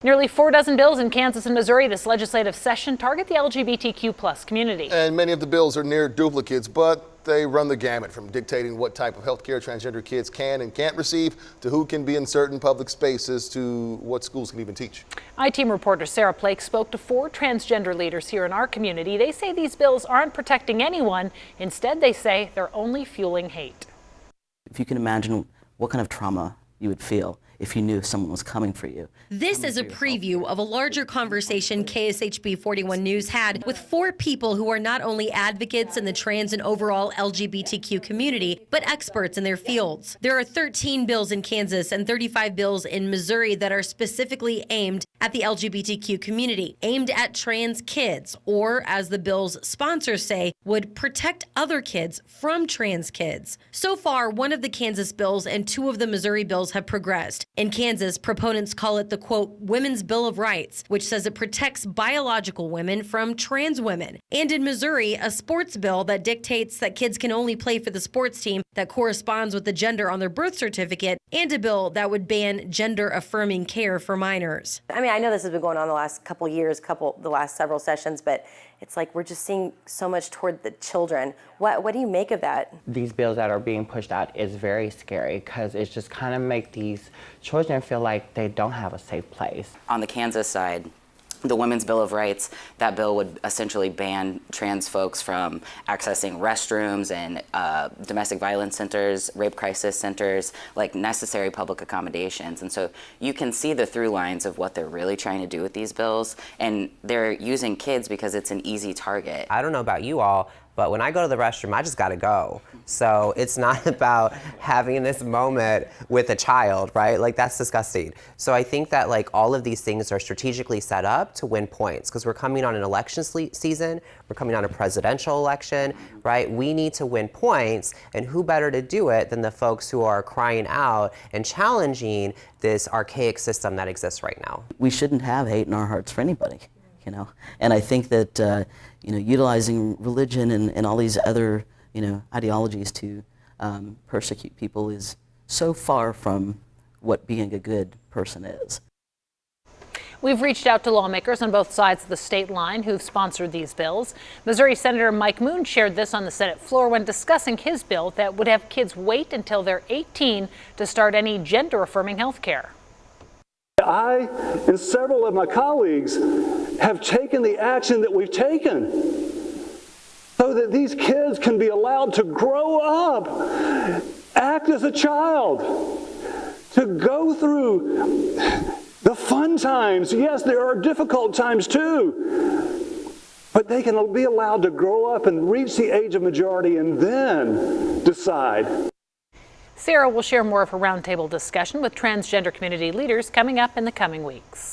Nearly 4 dozen bills in Kansas and Missouri this legislative session target the LGBTQ+ community. And many of the bills are near duplicates, but they run the gamut from dictating what type of health care transgender kids can and can't receive, to who can be in certain public spaces, to what schools can even teach. I-Team reporter Sarah Plake spoke to 4 transgender leaders here in our community. They say these bills aren't protecting anyone. Instead, they say they're only fueling hate. If you can imagine what kind of trauma you would feel if you knew someone was coming for you. This is a preview of a larger conversation KSHB 41 News had with 4 people who are not only advocates in the trans and overall LGBTQ community, but experts in their fields. There are 13 bills in Kansas and 35 bills in Missouri that are specifically aimed at the LGBTQ community, aimed at trans kids, or as the bill's sponsors say, would protect other kids from trans kids. So far, one of the Kansas bills and 2 of the Missouri bills have progressed. In Kansas, proponents call it the, quote, Women's Bill of Rights, which says it protects biological women from trans women. And in Missouri, a sports bill that dictates that kids can only play for the sports team that corresponds with the gender on their birth certificate, and a bill that would ban gender-affirming care for minors. I mean, I know this has been going on the last couple years, the last several sessions, but it's like we're just seeing so much toward the children. What do you make of that? These bills that are being pushed out is very scary because it's just kind of make these children feel like they don't have a safe place. On the Kansas side, the Women's Bill of Rights, that bill would essentially ban trans folks from accessing restrooms and domestic violence centers, rape crisis centers, like necessary public accommodations. And so you can see the through lines of what they're really trying to do with these bills. And they're using kids because it's an easy target. I don't know about you all, but when I go to the restroom, I just gotta go. So it's not about having this moment with a child, right? Like, that's disgusting. So I think that like all of these things are strategically set up to win points, because we're coming on an election season, we're coming on a presidential election, right? We need to win points, and who better to do it than the folks who are crying out and challenging this archaic system that exists right now. We shouldn't have hate in our hearts for anybody, you know? And I think that, you know, utilizing religion and all these other, you know, ideologies to persecute people is so far from what being a good person is. We've reached out to lawmakers on both sides of the state line who've sponsored these bills. Missouri Senator Mike Moon shared this on the Senate floor when discussing his bill that would have kids wait until they're 18 to start any gender-affirming health care. I and several of my colleagues have taken the action that we've taken so that these kids can be allowed to grow up, act as a child, to go through the fun times. Yes, there are difficult times too, but they can be allowed to grow up and reach the age of majority and then decide. Sarah will share more of her roundtable discussion with transgender community leaders coming up in the coming weeks.